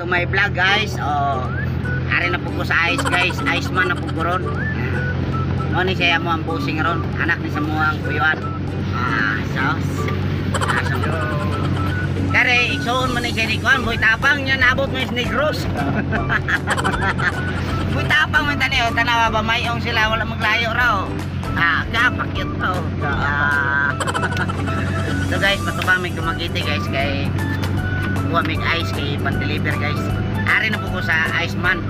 To my vlog guys. Ari na po ko sa ice guys. Iceman na po ko ron. Mo ni siya mo ang busing ron. Anak ni sa muang kuyuan. Kare igsoon man ni siya ni kuan. Boy tapang niya naabot mo yung Negros. Boy tapang man tani. Tanawa ba mayong sila wala maglayo raw. Gapakyot raw. So guys, patubang may kumagiti guys kay kuha may ice kay pan-deliver guys. Ari na po ko sa Iceman.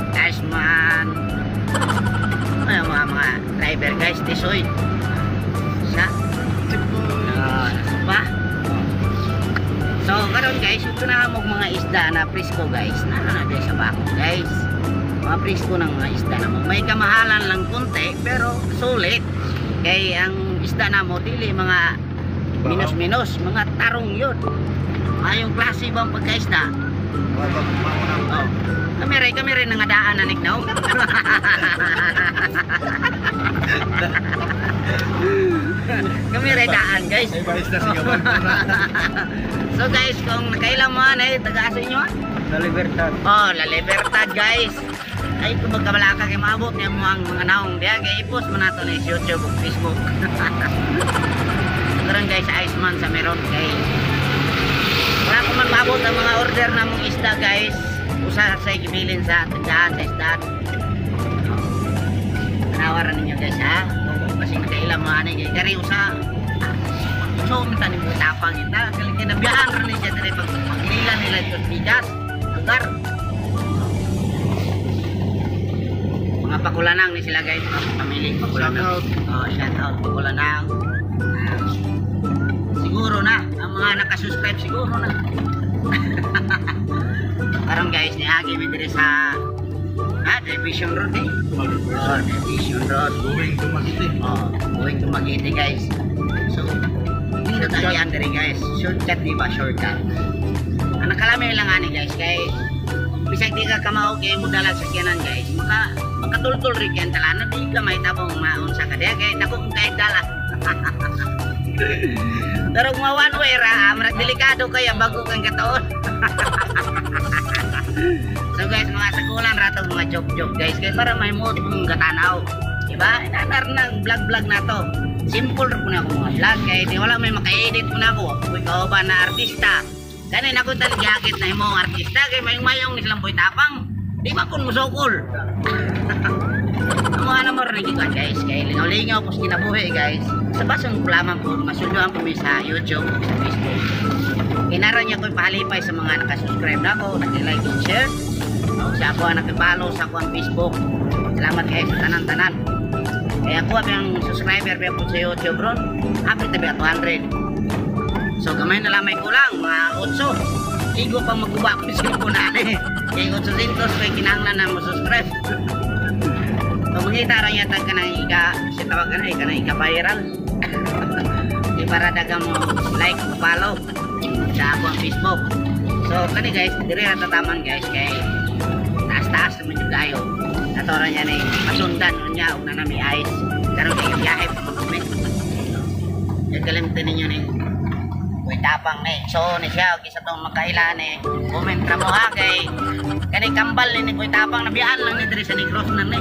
Ay, mga driver guys, tisoy. Sa? Pa? So, karon guys, ito na mo mga isda na presko guys. Na sa bako guys. Mga presko ng mga isda na mo. May kamahalan lang kunti, pero sulit. Kay ang isda na mo, dili mga minus-minus, mga tarong yun. Ayong klase bang pagkaisda? Kami rin nangadaan na nignaw. Kami rin daan guys. So guys, kung nakailang mo taga sa inyo? La Libertad. La Libertad guys. Ay kung magkabalaka kay maabot niya mo ang mga naong diya kay i-post mo nato ni YouTube o Facebook. Karon guys, Iceman sa meron kay wala ko man maabot ang mga order na mong isda guys. Usa sa ikibilin sa tindahan sa isda. Nawaran ninyo guys ha. Kasi nakailang mga anay kay kari usa. So minta ni mo tapang kita kali kinabiyahan ra ni siya diri pag paglila nila ito bigas. Lugar. Mga pakulanang ni sila guys, pamiling pakulanang. Shout out pakulanang. Siguro na ang mga nakasubscribe siguro na. Karon guys, niagi mi diri sa Division Road eh. Division Road going to Magiti. Going to Magiti guys. So, dito tayo diri guys. Shortcut di ba? Shortcut. Ang nakalami lang ani guys kay bisag di ka kamao kay mudalag sa kyanan guys. Makatultul rin yan talaga di ka may tabong maunsa ka diya kay dako kung kahit dala. Pero kung one way ra, delikado kaya bago kang kataon. So guys, mga sakulan rato mga joke guys kay para may mood mong gatanaw. Diba? Inanar ng vlog na to. Simple rin po na ako mga vlog kay di wala may maka-edit po na ako. Kung ikaw ba na artista? Ganun ako taligakit na yung artista kay mayong ni silang boy tapang. Di ba kung musokol? Ang mga naman rin ito guys kay lingaw-lingaw po kinabuhi guys. Sa basang lamang po masunduan po sa YouTube o sa Facebook. Kinaran niya ko ipalipay sa mga nakasubscribe na ako, nag-like and share. Siya ako ang nakipalo sa ako ang Facebook. Salamat guys sa tanan-tanan. Kaya ako ang subscriber po sa YouTube ron. Happy tabi at 200. So gamay na lamay ko lang, mga 8. Igo pang magubak ko sa po na kaya 800 kay kinahanglan na mo-subscribe. So mangita rin yata ka ng siya tawag ka na ika-viral. Di para dagang mo like, follow sa ako ang Facebook. So kani guys, diri na tataman guys kay taas-taas naman yung gayo. Natora niya na pasundan niya og na nami ice. Karon kay biyahe pa kami. Kalimutan ninyo ning kuy tapang ni. So ni siya og isa tong magkailan comment ra mo ha kay kani kambal ni kuy tapang nabiyahan lang ni diri sa Negros na ni.